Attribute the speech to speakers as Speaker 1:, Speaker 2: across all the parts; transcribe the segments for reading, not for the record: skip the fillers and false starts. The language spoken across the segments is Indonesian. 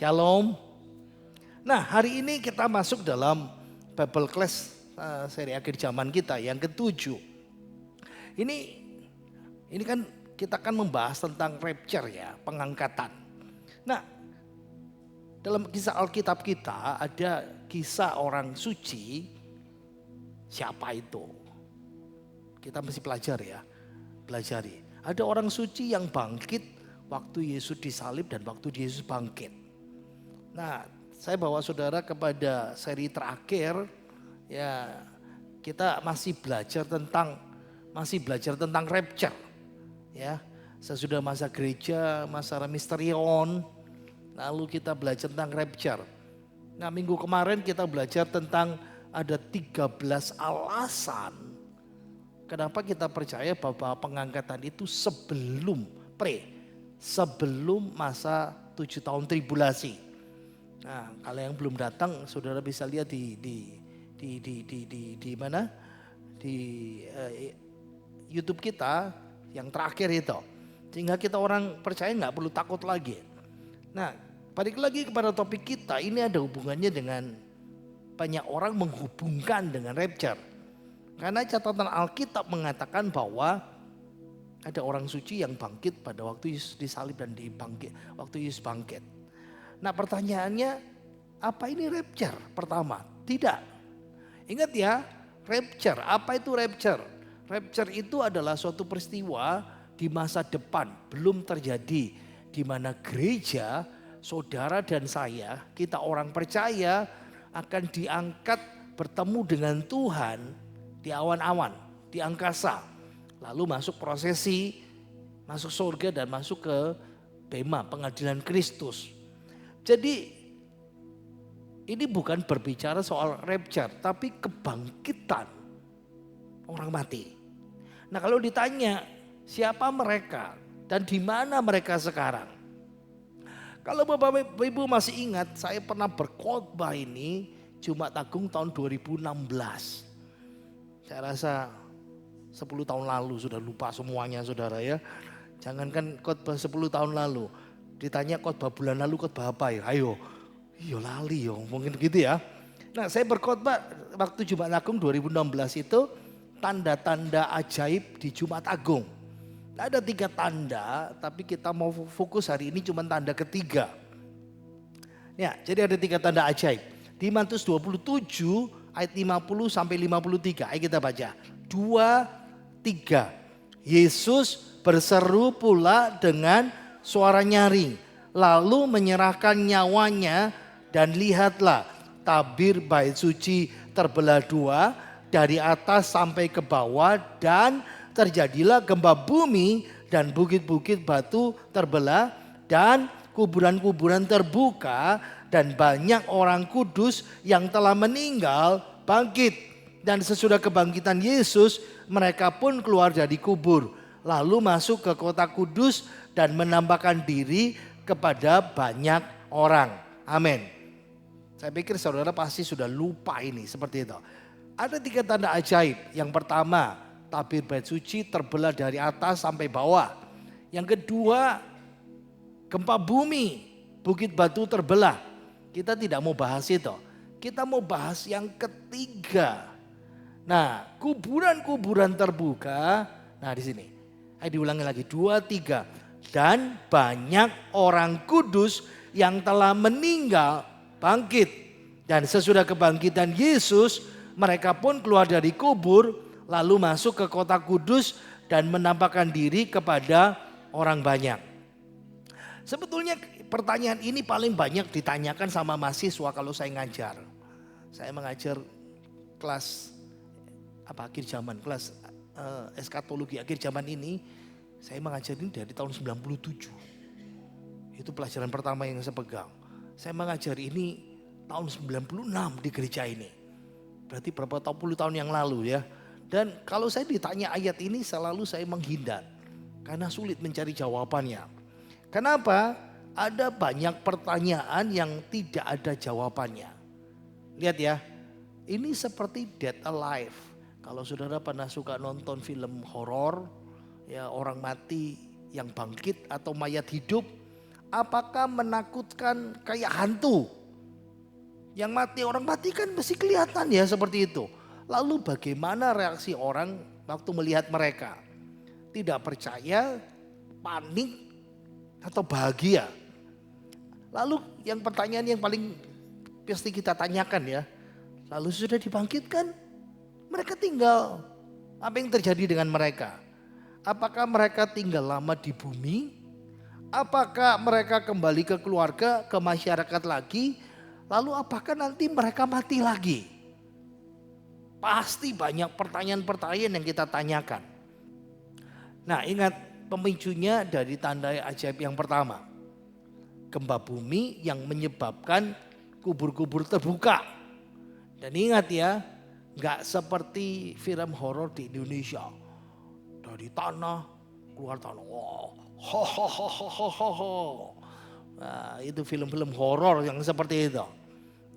Speaker 1: Shalom. Nah, hari ini kita masuk dalam Bible Class seri akhir zaman kita yang ketujuh. Ini kan kita akan membahas tentang rapture ya, pengangkatan. Nah, dalam kisah Alkitab kita ada kisah orang suci. Siapa itu? Kita mesti pelajari. Ada orang suci yang bangkit waktu Yesus disalib dan waktu Yesus bangkit. Nah, saya bawa saudara kepada seri terakhir ya, kita masih belajar tentang rapture ya. Sesudah masa gereja, masa misterion, lalu kita belajar tentang rapture. Nah, minggu kemarin kita belajar tentang ada 13 alasan kenapa kita percaya bahwa pengangkatan itu sebelum masa 7 tahun tribulasi. Nah, kalau yang belum datang, saudara bisa lihat di mana? Di YouTube kita yang terakhir itu. Sehingga kita orang percaya nggak perlu takut lagi. Nah, balik lagi kepada topik kita, ini ada hubungannya dengan banyak orang menghubungkan dengan rapture. Karena catatan Alkitab mengatakan bahwa ada orang suci yang bangkit pada waktu Yesus disalib dan waktu Yesus bangkit. Nah, pertanyaannya, apa ini rapture? Pertama, tidak. Ingat ya, rapture, apa itu rapture? Rapture itu adalah suatu peristiwa di masa depan, belum terjadi. Di mana gereja, saudara dan saya, kita orang percaya akan diangkat bertemu dengan Tuhan di awan-awan, di angkasa. Lalu masuk prosesi, masuk surga dan masuk ke bema, pengadilan Kristus. Jadi ini bukan berbicara soal rapture, tapi kebangkitan orang mati. Nah, kalau ditanya siapa mereka dan di mana mereka sekarang? Kalau Bapak Ibu masih ingat, saya pernah berkhotbah ini Jumat Agung tahun 2016. Saya rasa 10 tahun lalu, sudah lupa semuanya saudara ya. Jangankan khotbah 10 tahun lalu. Ditanya khotbah bulan lalu khotbah apa ya? Ayo, lali mungkin gitu ya. Nah, saya berkhotbah waktu Jumat Agung 2016 itu tanda-tanda ajaib di Jumat Agung. Nah, ada 3 tanda, tapi kita mau fokus hari ini cuma tanda ketiga. Ya, jadi ada 3 tanda ajaib. Di Matius 27 ayat 50 sampai 53. Ayo kita baca. 2, 3. Yesus berseru pula dengan suara nyaring, lalu menyerahkan nyawanya, dan lihatlah tabir bait suci terbelah 2 dari atas sampai ke bawah, dan terjadilah gempa bumi dan bukit-bukit batu terbelah dan kuburan-kuburan terbuka, dan banyak orang kudus yang telah meninggal bangkit. Dan sesudah kebangkitan Yesus, mereka pun keluar dari kubur, lalu masuk ke kota kudus dan menambahkan diri kepada banyak orang. Amin. Saya pikir saudara pasti sudah lupa ini seperti itu. Ada 3 tanda ajaib. Yang pertama, tabir bait suci terbelah dari atas sampai bawah. Yang kedua, gempa bumi, bukit batu terbelah. Kita tidak mau bahas itu. Kita mau bahas yang ketiga. Nah, kuburan-kuburan terbuka. Nah, di sini. Ayo diulangi lagi, 2, 3. Dan banyak orang kudus yang telah meninggal bangkit. Dan sesudah kebangkitan Yesus, mereka pun keluar dari kubur, lalu masuk ke kota kudus dan menampakkan diri kepada orang banyak. Sebetulnya pertanyaan ini paling banyak ditanyakan sama mahasiswa kalau saya ngajar. Saya mengajar kelas akhir zaman, kelas eskatologi akhir zaman ini. Saya mengajar ini dari tahun 97. Itu pelajaran pertama yang saya pegang. Saya mengajar ini tahun 96 di gereja ini. Berarti berapa puluh tahun yang lalu ya. Dan kalau saya ditanya ayat ini selalu saya menghindar. Karena sulit mencari jawabannya. Kenapa? Ada banyak pertanyaan yang tidak ada jawabannya. Lihat ya. Ini seperti Dead Alive. Kalau saudara pernah suka nonton film horor, ya orang mati yang bangkit atau mayat hidup, Apakah menakutkan kayak hantu? Yang mati, orang mati kan mesti kelihatan ya seperti itu. Lalu bagaimana reaksi orang waktu melihat mereka? Tidak percaya, panik, atau bahagia? Lalu yang pertanyaan yang paling pasti kita tanyakan ya. Lalu sudah dibangkitkan, mereka tinggal. Apa yang terjadi dengan mereka? Apakah mereka tinggal lama di bumi? Apakah mereka kembali ke keluarga, ke masyarakat lagi? Lalu apakah nanti mereka mati lagi? Pasti banyak pertanyaan-pertanyaan yang kita tanyakan. Nah, ingat pemicunya dari tanda ajaib yang pertama. Gempa bumi yang menyebabkan kubur-kubur terbuka. Dan ingat ya, nggak seperti film horor di Indonesia. Dari tanah, keluar tanah. Wow, ho ho ho ho ho ho ho. Nah, itu film-film horor yang seperti itu.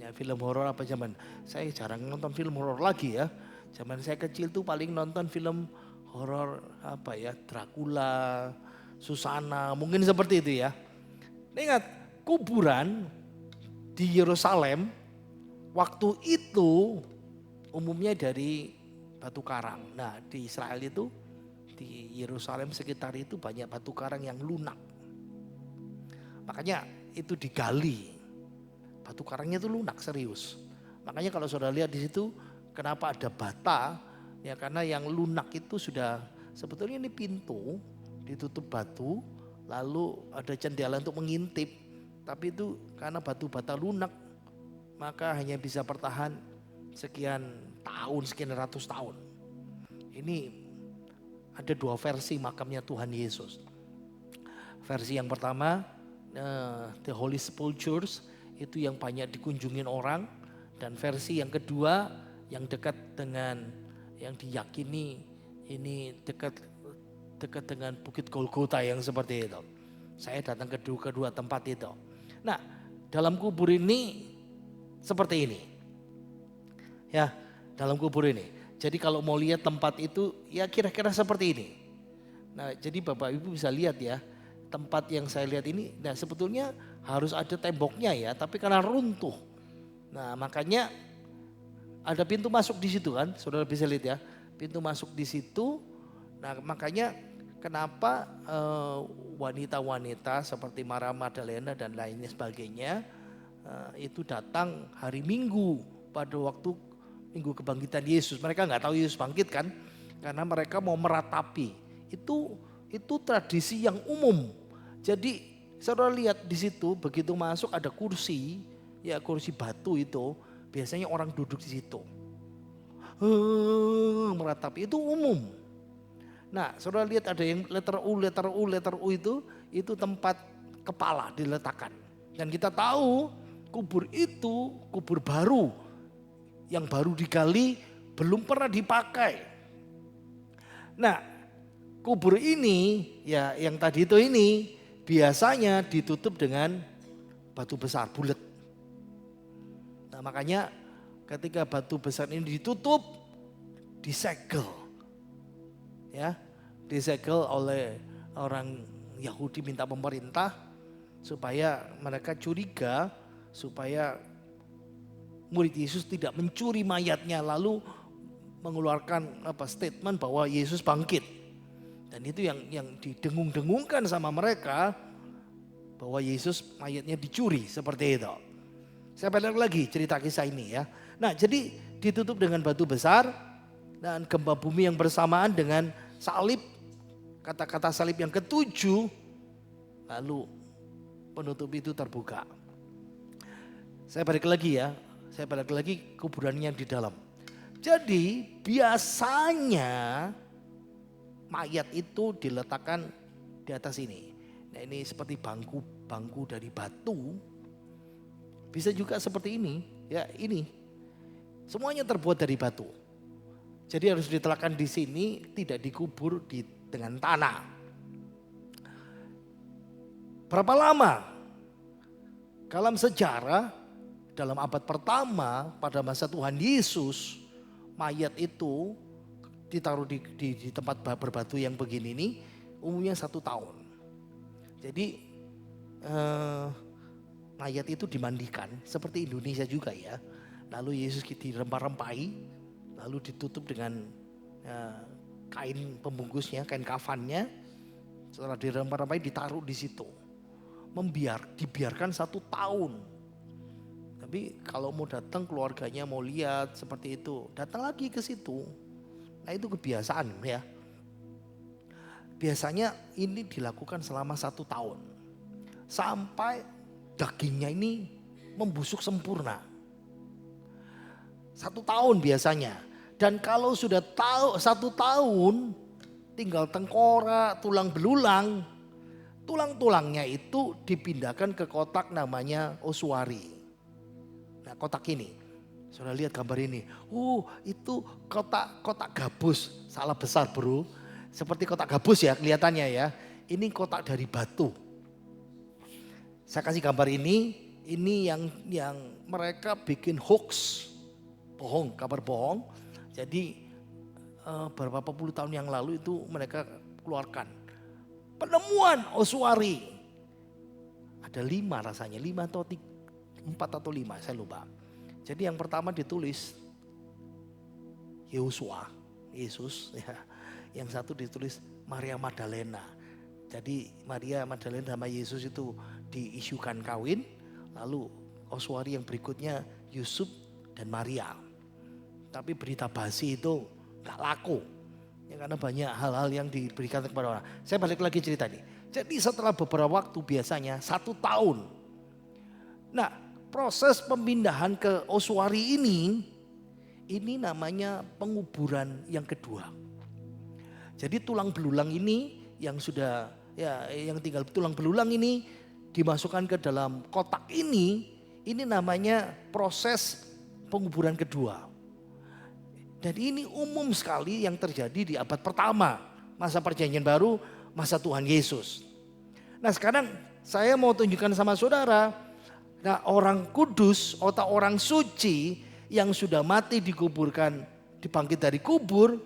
Speaker 1: Ya, film horor apa zaman? Saya jarang nonton film horor lagi ya. Zaman saya kecil tuh paling nonton film horor apa ya? Dracula, Susana, mungkin seperti itu ya. Ingat, kuburan di Yerusalem waktu itu umumnya dari batu karang. Nah, di Israel itu, di Yerusalem sekitar itu banyak batu karang yang lunak. Makanya itu digali. Batu karangnya itu lunak serius. Makanya kalau saudara lihat di situ kenapa ada bata? Ya karena yang lunak itu sudah sebetulnya ini pintu ditutup batu, lalu ada jendela untuk mengintip. Tapi itu karena batu bata lunak maka hanya bisa bertahan sekian tahun, sekian ratus tahun. Ini ada dua versi makamnya Tuhan Yesus. Versi yang pertama, The Holy Sepulchres, itu yang banyak dikunjungin orang. Dan versi yang kedua yang dekat dengan, yang diyakini ini dekat dengan Bukit Golgota yang seperti itu. Saya datang ke kedua tempat itu. Nah, dalam kubur ini seperti ini. Ya, dalam kubur ini. Jadi kalau mau lihat tempat itu ya kira-kira seperti ini. Nah, jadi Bapak Ibu bisa lihat ya, tempat yang saya lihat ini, nah sebetulnya harus ada temboknya ya, tapi karena runtuh. Nah, makanya ada pintu masuk di situ kan, saudara bisa lihat ya, pintu masuk di situ. Nah, makanya kenapa wanita-wanita seperti Maria Magdalena dan lainnya sebagainya itu datang hari Minggu pada waktu Minggu Kebangkitan Yesus. Mereka nggak tahu Yesus bangkit kan, karena mereka mau meratapi. Itu tradisi yang umum. Jadi saudara lihat di situ begitu masuk ada kursi, ya kursi batu itu biasanya orang duduk di situ. Meratapi itu umum. Nah, saudara lihat ada yang letter U itu tempat kepala diletakkan. Dan kita tahu kubur itu kubur baru yang baru digali, belum pernah dipakai. Nah, kubur ini ya yang tadi itu ini biasanya ditutup dengan batu besar bulat. Nah, makanya ketika batu besar ini ditutup, disegel. Ya, disegel oleh orang Yahudi minta pemerintah supaya mereka curiga, supaya murid Yesus tidak mencuri mayatnya lalu mengeluarkan statement bahwa Yesus bangkit. Dan itu yang didengung-dengungkan sama mereka bahwa Yesus mayatnya dicuri seperti itu. Saya balik lagi cerita kisah ini ya. Nah, jadi ditutup dengan batu besar dan gempa bumi yang bersamaan dengan salib, kata-kata salib yang ketujuh, lalu penutup itu terbuka. Saya balik lagi ya, saya balik lagi kuburannya di dalam. Jadi biasanya mayat itu diletakkan di atas ini. Nah, ini seperti bangku dari batu. Bisa juga seperti ini, ya ini. Semuanya terbuat dari batu. Jadi harus diletakkan di sini, tidak dikubur dengan tanah. Berapa lama? Dalam sejarah, dalam abad pertama pada masa Tuhan Yesus, mayat itu ditaruh di tempat berbatu yang begini ini umumnya 1 tahun. Jadi mayat itu dimandikan seperti Indonesia juga ya. Lalu Yesus dirempah-rempahi, lalu ditutup dengan kain pembungkusnya, kain kafannya. Setelah dirempah-rempahi ditaruh di situ. Dibiarkan 1 tahun. Tapi kalau mau datang keluarganya mau lihat seperti itu, datang lagi ke situ. Nah itu kebiasaan ya. Biasanya ini dilakukan selama 1 tahun. Sampai dagingnya ini membusuk sempurna. 1 tahun biasanya. Dan kalau sudah 1 tahun tinggal tengkorak, tulang belulang. Tulang-tulangnya itu dipindahkan ke kotak namanya ossuary. Nah kotak ini, sudah lihat gambar ini. Itu kotak gabus, salah besar bro. Seperti kotak gabus ya kelihatannya ya. Ini kotak dari batu. Saya kasih gambar ini yang mereka bikin hoax. Bohong, kabar bohong. Jadi beberapa puluh tahun yang lalu itu mereka keluarkan. Penemuan ossuary. Ada 5 rasanya, 5 atau 4 atau 5 saya lupa. Jadi yang pertama ditulis Yesus ya. Yang satu ditulis Maria Magdalena. Jadi Maria Magdalena sama Yesus itu diisukan kawin. Lalu ossuary yang berikutnya Yusuf dan Maria. Tapi berita basi itu gak laku. Ya, karena banyak hal-hal yang diberikan kepada orang. Saya balik lagi cerita nih. Jadi setelah beberapa waktu biasanya 1 tahun. Nah proses pemindahan ke ossuary ini namanya penguburan yang kedua. Jadi tulang belulang ini yang sudah yang tinggal tulang belulang ini dimasukkan ke dalam kotak ini namanya proses penguburan kedua. Dan ini umum sekali yang terjadi di abad pertama, masa perjanjian baru, masa Tuhan Yesus. Nah sekarang saya mau tunjukkan sama saudara, nah orang kudus atau orang suci yang sudah mati dikuburkan, dibangkit dari kubur,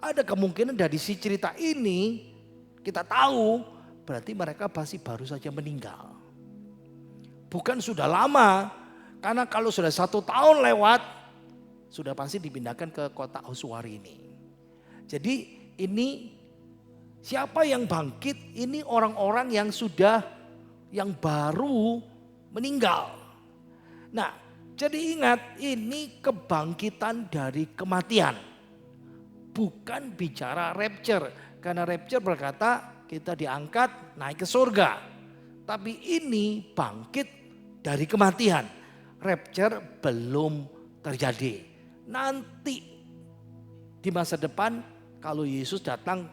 Speaker 1: ada kemungkinan dari si cerita ini kita tahu berarti mereka pasti baru saja meninggal. Bukan sudah lama, karena kalau sudah 1 tahun lewat, sudah pasti dipindahkan ke kotak ossuary ini. Jadi ini siapa yang bangkit? Ini orang-orang yang baru meninggal. Nah jadi ingat ini kebangkitan dari kematian. Bukan bicara rapture. Karena rapture berkata kita diangkat naik ke surga. Tapi ini bangkit dari kematian. Rapture belum terjadi. Nanti di masa depan kalau Yesus datang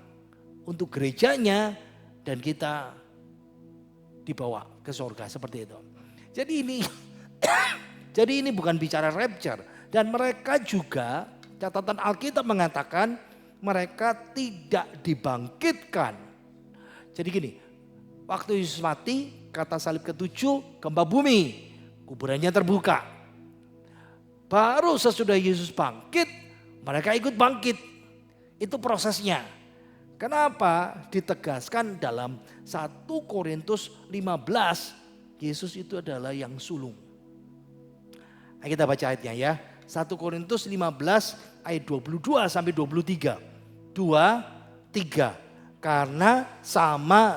Speaker 1: untuk gerejanya dan kita dibawa ke surga seperti itu. Jadi ini bukan bicara rapture. Dan mereka juga catatan Alkitab mengatakan mereka tidak dibangkitkan. Jadi gini, waktu Yesus mati kata salib ke-7 gempa bumi, kuburannya terbuka. Baru sesudah Yesus bangkit, mereka ikut bangkit. Itu prosesnya. Kenapa? Ditegaskan dalam 1 Korintus 15, Yesus itu adalah yang sulung. Nah, kita baca ayatnya ya. 1 Korintus 15 ayat 22 sampai 23. 2, 3. Karena sama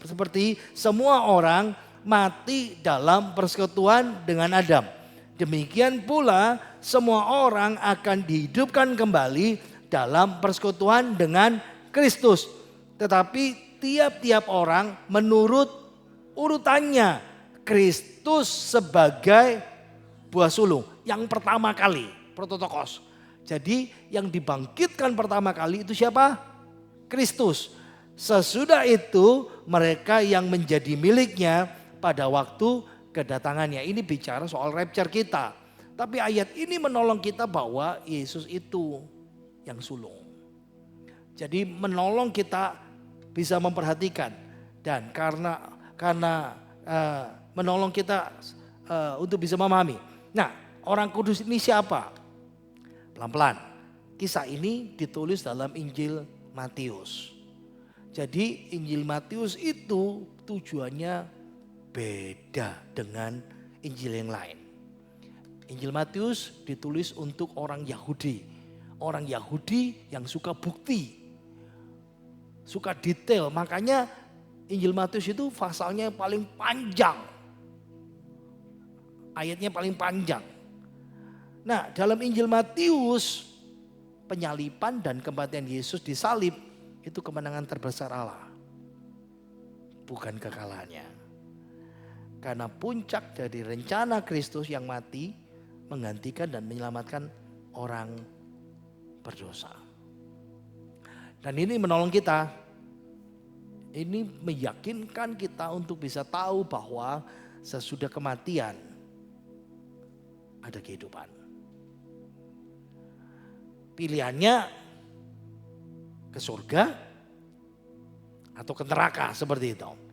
Speaker 1: seperti semua orang mati dalam persekutuan dengan Adam. Demikian pula semua orang akan dihidupkan kembali dalam persekutuan dengan Kristus. Tetapi tiap-tiap orang menurut urutannya. Kristus sebagai buah sulung. Yang pertama kali, prototokos. Jadi yang dibangkitkan pertama kali itu siapa? Kristus. Sesudah itu mereka yang menjadi miliknya pada waktu kedatangannya. Ini bicara soal rapture kita. Tapi ayat ini menolong kita bahwa Yesus itu yang sulung. Jadi menolong kita bisa memperhatikan. Dan karena menolong kita untuk bisa memahami. Nah orang kudus ini siapa? Pelan-pelan. Kisah ini ditulis dalam Injil Matius. Jadi Injil Matius itu tujuannya berbeda dengan Injil yang lain. Injil Matius ditulis untuk orang Yahudi. Orang Yahudi yang suka bukti, suka detail. Makanya Injil Matius itu pasalnya paling panjang. Ayatnya paling panjang. Nah, dalam Injil Matius, penyaliban dan kematian Yesus disalib itu kemenangan terbesar Allah. Bukan kekalahannya. Karena puncak dari rencana Kristus yang mati menggantikan dan menyelamatkan orang berdosa. Dan ini menolong kita. Ini meyakinkan kita untuk bisa tahu bahwa sesudah kematian ada kehidupan. Pilihannya ke surga atau ke neraka seperti itu.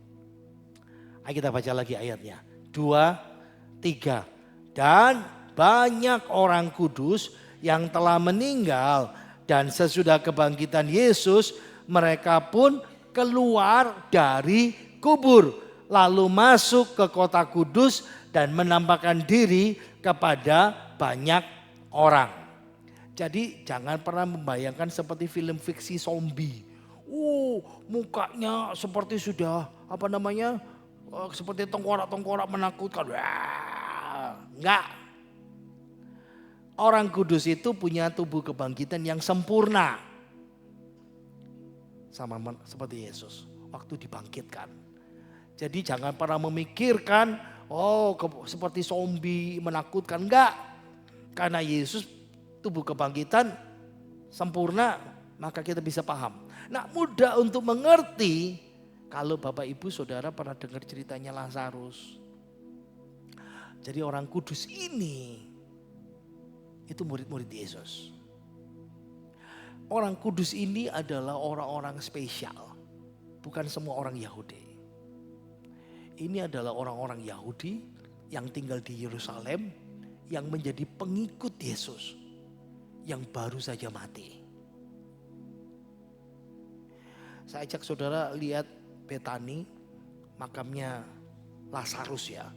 Speaker 1: Ayo kita baca lagi ayatnya. 2, 3. Dan banyak orang kudus yang telah meninggal dan sesudah kebangkitan Yesus mereka pun keluar dari kubur lalu masuk ke kota kudus dan menampakkan diri kepada banyak orang. Jadi jangan pernah membayangkan seperti film fiksi zombie. Mukanya seperti sudah seperti tengkorak-tengkorak menakutkan. Enggak. Orang kudus itu punya tubuh kebangkitan yang sempurna. Sama seperti Yesus waktu dibangkitkan. Jadi jangan pernah memikirkan seperti zombie menakutkan. Enggak. Karena Yesus tubuh kebangkitan sempurna, maka kita bisa paham. Nah, mudah untuk mengerti kalau Bapak Ibu Saudara pernah dengar ceritanya Lazarus. Jadi orang kudus ini itu murid-murid Yesus. Orang kudus ini adalah orang-orang spesial. Bukan semua orang Yahudi. Ini adalah orang-orang Yahudi yang tinggal di Yerusalem. Yang menjadi pengikut Yesus. Yang baru saja mati. Saya ajak saudara lihat Betani. Makamnya Lazarus ya.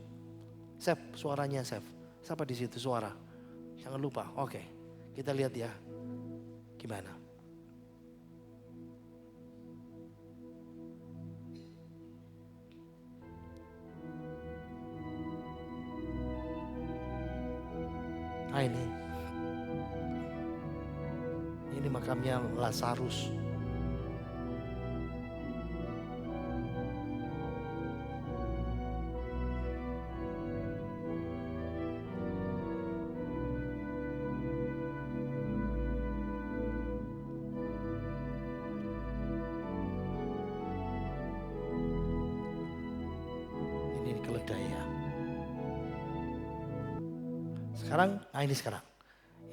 Speaker 1: Sef, suaranya Sef. Siapa di situ suara? Jangan lupa, oke. Kita lihat ya, gimana. Nah ini makamnya Lazarus. Sekarang,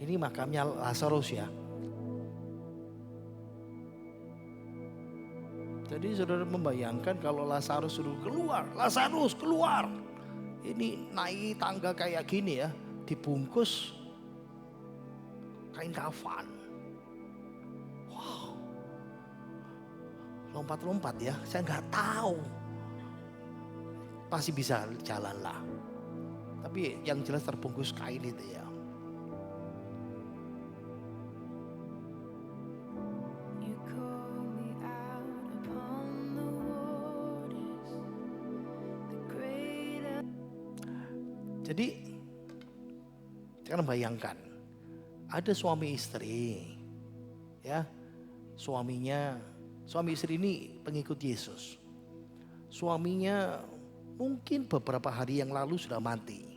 Speaker 1: ini makamnya Lazarus ya. Jadi saudara membayangkan kalau Lazarus suruh keluar, Lazarus keluar. Ini naik tangga kayak gini ya, dibungkus kain kafan. Wow, lompat-lompat ya, saya nggak tahu. Pasti bisa jalan lah. Tapi yang jelas terbungkus kain itu ya. Jadi sekarang bayangkan ada suami istri ya, suami istri ini pengikut Yesus. Suaminya mungkin beberapa hari yang lalu sudah mati.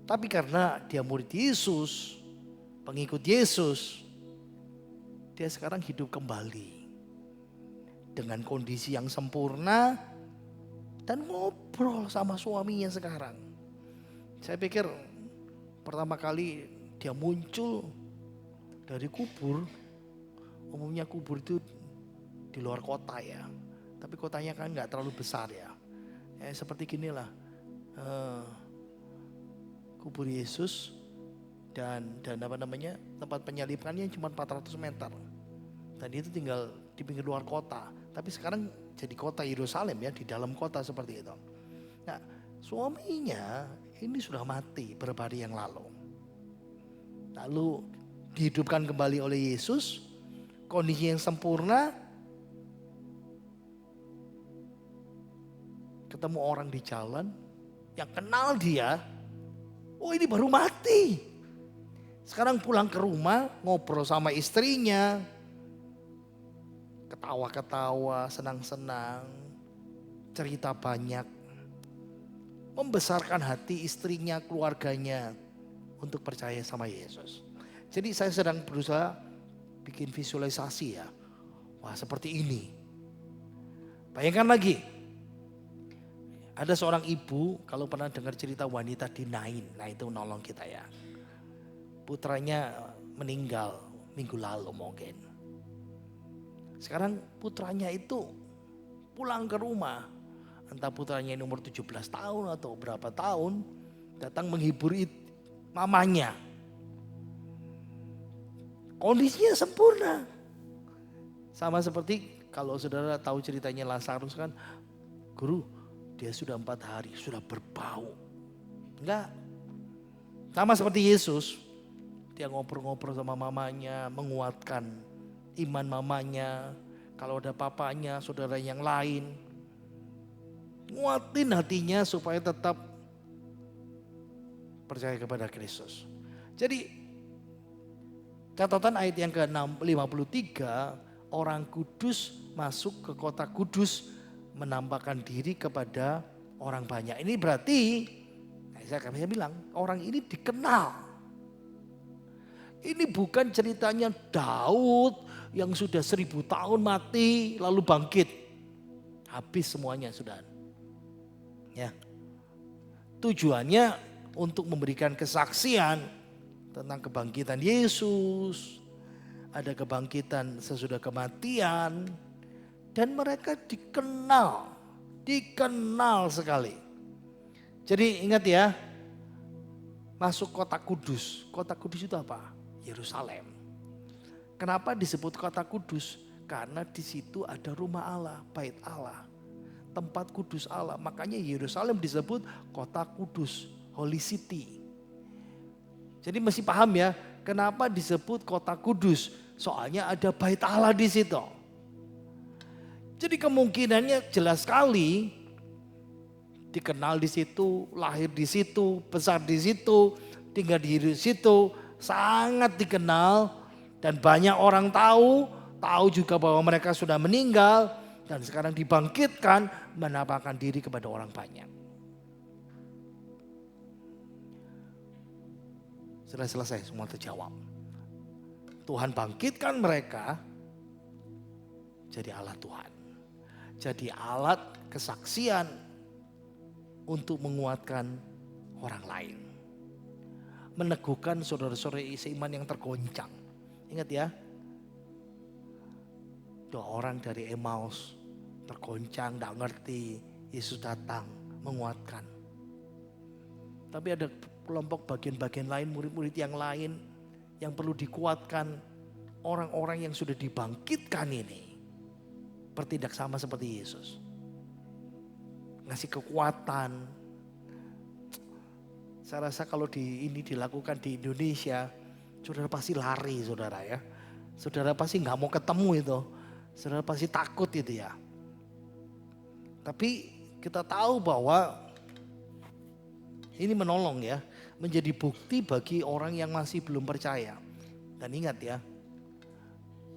Speaker 1: Tapi karena dia murid Yesus, pengikut Yesus, dia sekarang hidup kembali dengan kondisi yang sempurna. Dan ngobrol sama suaminya sekarang. Saya pikir pertama kali dia muncul dari kubur. Umumnya kubur itu di luar kota ya. Tapi kotanya kan gak terlalu besar ya. Seperti ginilah. Kubur Yesus dan tempat penyalibannya cuma 400 meter. Dan itu tinggal di pinggir luar kota. Tapi sekarang jadi kota Yerusalem ya, di dalam kota seperti itu. Nah, suaminya ini sudah mati beberapa hari yang lalu. Lalu dihidupkan kembali oleh Yesus, kondisi yang sempurna. Ketemu orang di jalan yang kenal dia, oh ini baru mati. Sekarang pulang ke rumah, ngobrol sama istrinya, ketawa-ketawa, senang-senang, cerita banyak, membesarkan hati istrinya, keluarganya untuk percaya sama Yesus. Jadi saya sedang berusaha bikin visualisasi ya. Wah, seperti ini. Bayangkan lagi. Ada seorang ibu, kalau pernah dengar cerita wanita di Nain, nah itu nolong kita ya. Putranya meninggal minggu lalu mungkin. Sekarang putranya itu pulang ke rumah. Entah putranya umur 17 tahun atau berapa tahun, datang menghibur mamanya. Kondisinya sempurna. Sama seperti kalau saudara tahu ceritanya Lazarus kan, guru, dia sudah 4 hari, sudah berbau. Enggak. Sama seperti Yesus. Dia ngobrol-ngobrol sama mamanya, menguatkan iman mamanya. Kalau ada papanya, saudara yang lain. Nguatin hatinya supaya tetap percaya kepada Kristus. Jadi catatan ayat yang ke-53, orang kudus masuk ke kota kudus, menampakkan diri kepada orang banyak. Ini berarti, saya bilang, orang ini dikenal. Ini bukan ceritanya Daud yang sudah 1000 tahun mati lalu bangkit. Habis semuanya sudah. Ya. Tujuannya untuk memberikan kesaksian tentang kebangkitan Yesus. Ada kebangkitan sesudah kematian. Dan mereka dikenal sekali. Jadi ingat ya, masuk kota kudus. Kota kudus itu apa? Yerusalem. Kenapa disebut kota kudus? Karena di situ ada rumah Allah, bait Allah, tempat kudus Allah. Makanya Yerusalem disebut kota kudus, Holy City. Jadi mesti paham ya, kenapa disebut kota kudus? Soalnya ada bait Allah di situ. Jadi kemungkinannya jelas sekali dikenal di situ, lahir di situ, besar di situ, tinggal di situ, sangat dikenal dan banyak orang tahu juga bahwa mereka sudah meninggal dan sekarang dibangkitkan menampakkan diri kepada orang banyak. Sudah selesai, semua terjawab. Tuhan bangkitkan mereka jadi alat Tuhan. Jadi alat kesaksian untuk menguatkan orang lain. Meneguhkan saudara-saudara seiman yang tergoncang. Ingat ya. 2 orang dari Emmaus tergoncang, tidak ngerti. Yesus datang menguatkan. Tapi ada kelompok bagian-bagian lain, murid-murid yang lain yang perlu dikuatkan. Orang-orang yang sudah dibangkitkan ini bertindak sama seperti Yesus. Ngasih kekuatan. Saya rasa kalau ini dilakukan di Indonesia, saudara pasti lari saudara ya. Saudara pasti nggak mau ketemu itu. Saudara pasti takut itu ya. Tapi kita tahu bahwa ini menolong ya. Menjadi bukti bagi orang yang masih belum percaya. Dan ingat ya,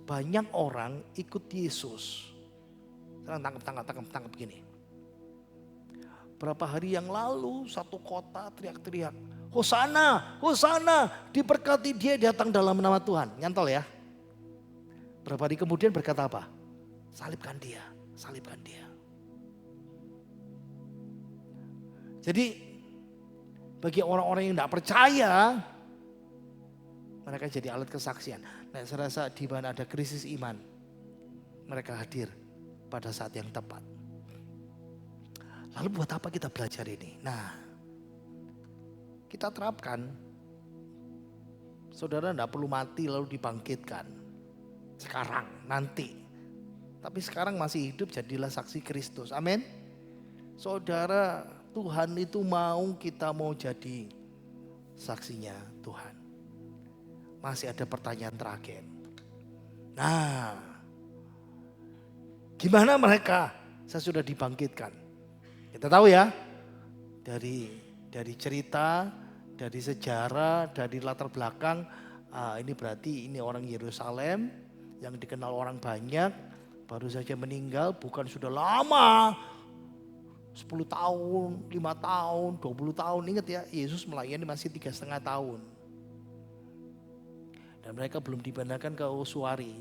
Speaker 1: banyak orang ikut Yesus. Sekarang tangkap gini. Berapa hari yang lalu satu kota teriak-teriak, Hosana, Hosana, diberkati dia datang dalam nama Tuhan. Nyantol ya. Berapa hari kemudian berkata apa? Salibkan dia, salibkan dia. Jadi bagi orang-orang yang tidak percaya, mereka jadi alat kesaksian. Nah, saya rasa di mana ada krisis iman, mereka hadir pada saat yang tepat. Lalu buat apa kita belajar ini? Nah, kita terapkan. Saudara tidak perlu mati lalu dibangkitkan. Sekarang, nanti. Tapi sekarang masih hidup, jadilah saksi Kristus. Amin. Saudara, Tuhan itu kita mau jadi saksinya Tuhan. Masih ada pertanyaan terakhir. Nah, gimana mereka? Saya sudah dibangkitkan. Kita tahu ya, dari cerita, dari sejarah, dari latar belakang, ini berarti ini orang Yerusalem yang dikenal orang banyak, baru saja meninggal, bukan sudah lama, 10 tahun, 5 tahun, 20 tahun. Ingat ya, Yesus melayani masih 3,5 tahun. Dan mereka belum dipindahkan ke Usuari.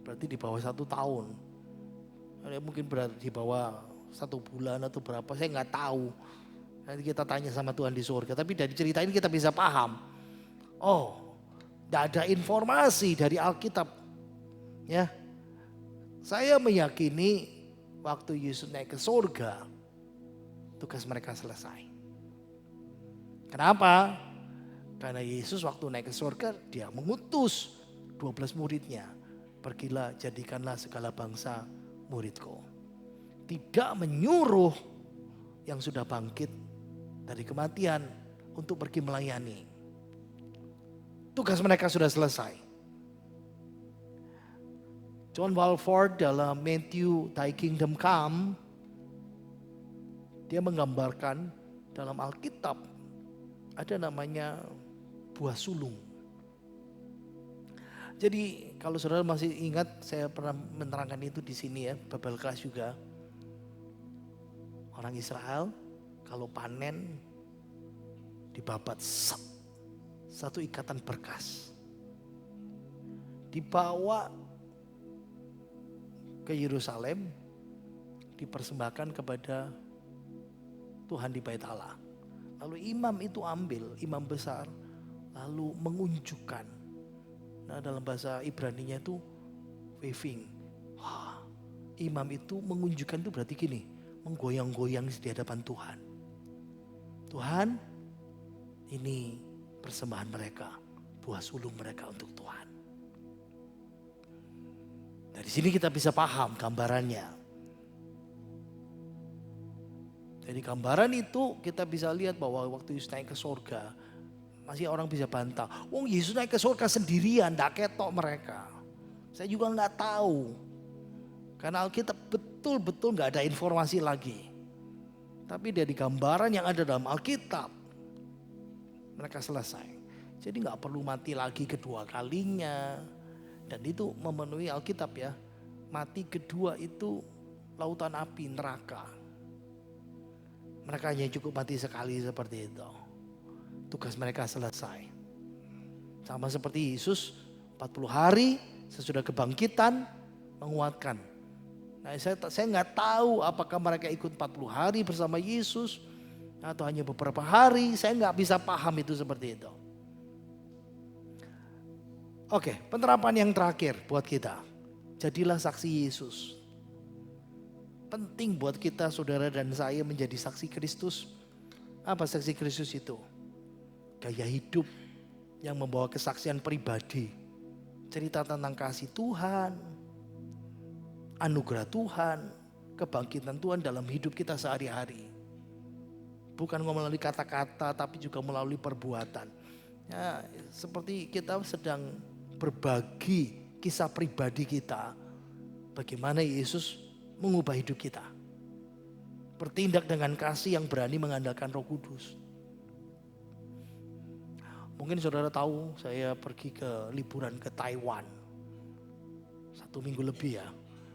Speaker 1: Berarti di bawah 1 tahun. Mungkin berarti di bawah 1 bulan atau berapa, saya nggak tahu. Nanti kita tanya sama Tuhan di surga. Tapi dari cerita ini kita bisa paham. Oh, tidak ada informasi dari Alkitab. Ya, saya meyakini waktu Yesus naik ke surga, tugas mereka selesai. Kenapa? Karena Yesus waktu naik ke surga, dia mengutus 12 muridnya. Pergilah, jadikanlah segala bangsa muridku. Tidak menyuruh yang sudah bangkit dari kematian untuk pergi melayani. Tugas mereka sudah selesai. John Walford dalam Matthew Thy Kingdom Come, dia menggambarkan dalam Alkitab ada namanya buah sulung. Jadi kalau saudara masih ingat, saya pernah menerangkan itu di sini ya, Bible Class juga. Orang Israel kalau panen dibabat satu ikatan berkas, dibawa ke Yerusalem, dipersembahkan kepada Tuhan di Bait Allah. Lalu imam itu ambil, imam besar, lalu mengunjukkan. Nah, dalam bahasa Ibraninya itu waving. Wah, imam itu mengunjukkan itu berarti gini, menggoyang-goyang di hadapan Tuhan. Tuhan, ini persembahan mereka, buah sulung mereka untuk Tuhan. Dari sini kita bisa paham gambarannya. Dari gambaran itu kita bisa lihat bahwa waktu Yesus naik ke surga, masih orang bisa bantah, wong Yesus naik ke surga sendirian, ndak ketok mereka. Saya juga nggak tahu, karena Alkitab betul-betul nggak ada informasi lagi. Tapi dari gambaran yang ada dalam Alkitab, mereka selesai. Jadi nggak perlu mati lagi kedua kalinya. Dan itu memenuhi Alkitab ya. Mati kedua itu lautan api, neraka. Mereka hanya cukup mati sekali seperti itu. Tugas mereka selesai. Sama seperti Yesus 40 hari sesudah kebangkitan menguatkan. Nah, saya nggak tahu apakah mereka ikut 40 hari bersama Yesus atau hanya beberapa hari. Saya nggak bisa paham itu seperti itu. Oke, penerapan yang terakhir buat kita. Jadilah saksi Yesus. Penting buat kita, saudara dan saya, menjadi saksi Kristus. Apa saksi Kristus itu? Gaya hidup yang membawa kesaksian pribadi. Cerita tentang kasih Tuhan, anugerah Tuhan, kebangkitan Tuhan dalam hidup kita sehari-hari. Bukan melalui kata-kata, tapi juga melalui perbuatan. Ya, seperti kita sedang berbagi kisah pribadi kita. Bagaimana Yesus mengubah hidup kita. Bertindak dengan kasih yang berani mengandalkan Roh Kudus. Mungkin saudara tahu saya pergi ke liburan ke Taiwan. 1 minggu lebih ya.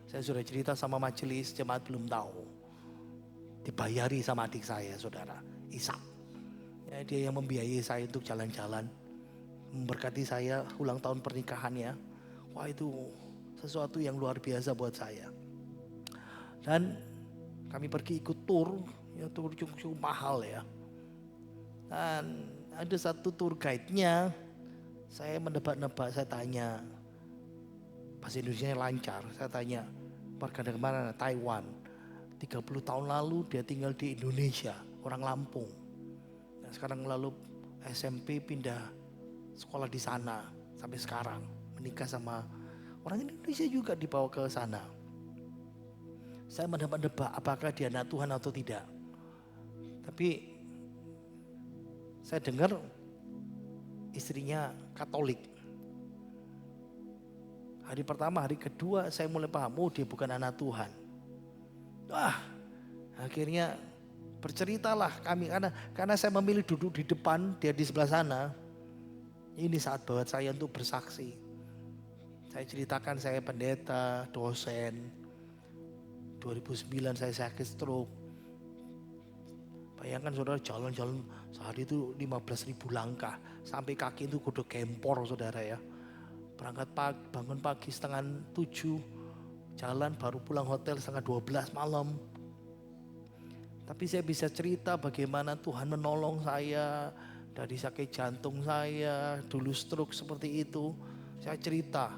Speaker 1: Saya sudah cerita sama majelis, jemaat belum tahu. Dibayari sama adik saya, saudara, Ishak. Ya, dia yang membiayai saya untuk jalan-jalan. Memberkati saya ulang tahun pernikahannya. Wah, itu sesuatu yang luar biasa buat saya. Dan kami pergi ikut tur, ya tur cukup mahal ya. Dan ada satu tour guide-nya, saya menebak-nebak, saya tanya, bahasa Indonesia lancar, saya tanya, warga dari mana? Taiwan. 30 tahun lalu dia tinggal di Indonesia, orang Lampung. Nah, sekarang lalu SMP pindah sekolah di sana sampai sekarang, menikah sama Orang Indonesia juga dibawa ke sana. Saya menebak-nebak apakah dia anak Tuhan atau tidak. Tapi saya dengar istrinya Katolik. Hari pertama, hari kedua saya mulai paham, oh dia bukan anak Tuhan. Akhirnya berceritalah kami karena saya memilih duduk di depan, dia di sebelah sana. Ini saat buat saya untuk bersaksi. Saya ceritakan saya pendeta, dosen. 2009 saya sakit stroke. Bayangkan saudara jalan-jalan sehari itu 15.000 langkah. Sampai kaki itu kudu gempor saudara ya. Berangkat pagi, bangun pagi setengah 7. Jalan baru pulang hotel setengah 12 malam. Tapi saya bisa cerita bagaimana Tuhan menolong saya. Dari sakit jantung saya, dulu stroke seperti itu. Saya cerita.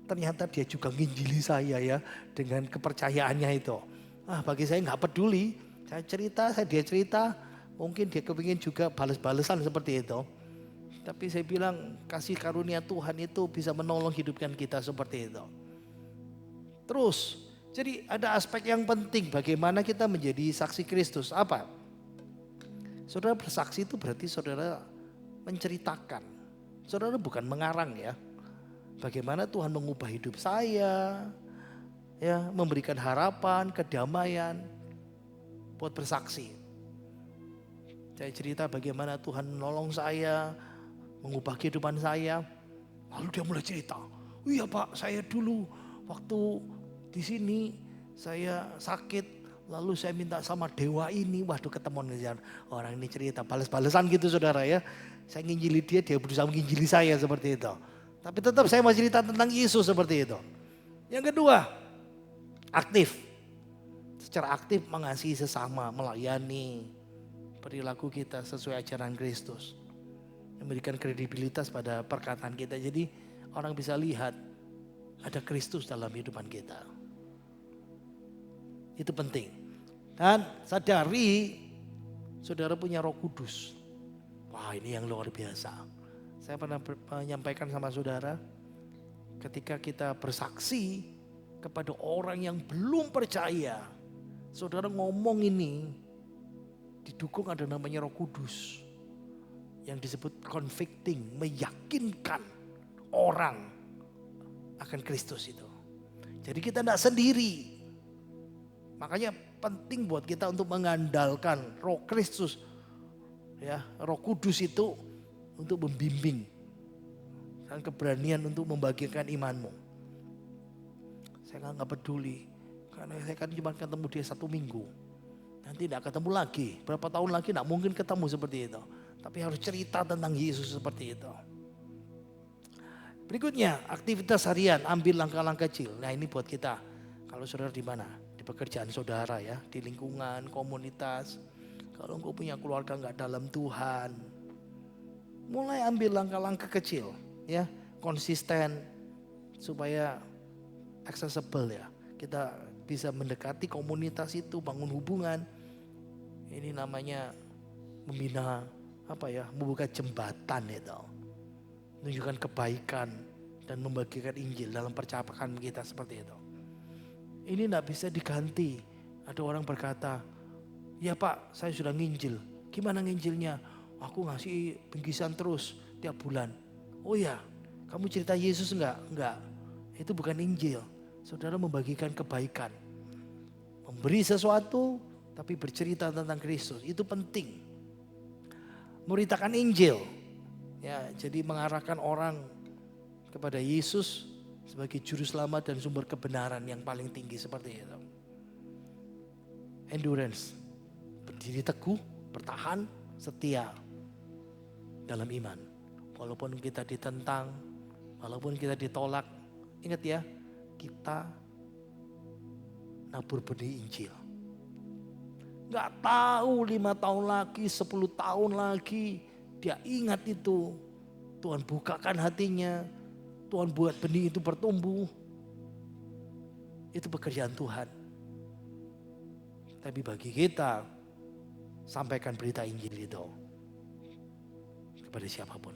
Speaker 1: Ternyata dia juga nginjili saya ya. Dengan kepercayaannya itu. Bagi saya gak peduli. Saya cerita, dia cerita. Mungkin dia kepingin juga balas-balesan seperti itu. Tapi saya bilang kasih karunia Tuhan itu bisa menolong hidupkan kita seperti itu. Terus, jadi ada aspek yang penting bagaimana kita menjadi saksi Kristus. Apa? Saudara bersaksi itu berarti saudara menceritakan. Saudara bukan mengarang ya. Bagaimana Tuhan mengubah hidup saya. Ya, memberikan harapan, kedamaian. Buat bersaksi. Saya cerita bagaimana Tuhan menolong saya. Mengubah kehidupan saya. Lalu dia mulai cerita. Oh iya Pak, saya dulu waktu di sini saya sakit. Lalu saya minta sama dewa ini, waduh ketemuan orang ini cerita balas-balesan gitu saudara ya. Saya nginjili dia berusaha menginjili saya seperti itu. Tapi tetap saya masih cerita tentang Yesus seperti itu. Yang kedua, aktif. Secara aktif mengasihi sesama, melayani perilaku kita sesuai ajaran Kristus. Memberikan kredibilitas pada perkataan kita. Jadi orang bisa lihat ada Kristus dalam kehidupan kita. Itu penting. Dan sadari saudara punya Roh Kudus. Wah, ini yang luar biasa. Saya pernah menyampaikan sama saudara, ketika kita bersaksi kepada orang yang belum percaya, saudara ngomong ini didukung ada namanya Roh Kudus. Yang disebut convicting, meyakinkan orang akan Kristus itu. Jadi kita tidak sendiri. Makanya penting buat kita untuk mengandalkan Roh Kristus, ya, Roh Kudus itu untuk membimbing dan keberanian untuk membagikan imanmu. Saya nggak peduli, karena saya kan cuma ketemu dia 1 minggu, nanti tidak ketemu lagi, berapa tahun lagi tidak mungkin ketemu seperti itu. Tapi harus cerita tentang Yesus seperti itu. Berikutnya aktivitas harian, ambil langkah-langkah kecil. Nah ini buat kita, kalau saudara di mana? Pekerjaan saudara ya, di lingkungan, komunitas. Kalau engkau punya keluarga nggak dalam Tuhan, mulai ambil langkah-langkah kecil ya, konsisten supaya accessible ya. Kita bisa mendekati komunitas itu, bangun hubungan. Ini namanya membina membuka jembatan itu. Menunjukkan kebaikan dan membagikan Injil dalam percakapan kita seperti itu. Ini tidak bisa diganti. Ada orang berkata, ya Pak saya sudah nginjil. Gimana nginjilnya? Aku ngasih bingkisan terus tiap bulan. Oh ya, kamu cerita Yesus enggak? Enggak. Itu bukan Injil. Saudara membagikan kebaikan. Memberi sesuatu tapi bercerita tentang Kristus. Itu penting. Memberitakan Injil. Ya, jadi mengarahkan orang kepada Yesus sebagai juru selamat dan sumber kebenaran yang paling tinggi seperti itu. Endurance, berdiri teguh, bertahan, setia dalam iman. Walaupun kita ditentang, walaupun kita ditolak, ingat ya, kita nabur benih Injil. Gak tahu 5 tahun lagi, 10 tahun lagi, dia ingat itu. Tuhan bukakan hatinya. Tuhan buat benih itu bertumbuh. Itu pekerjaan Tuhan. Tapi bagi kita, sampaikan berita Injil itu kepada siapapun.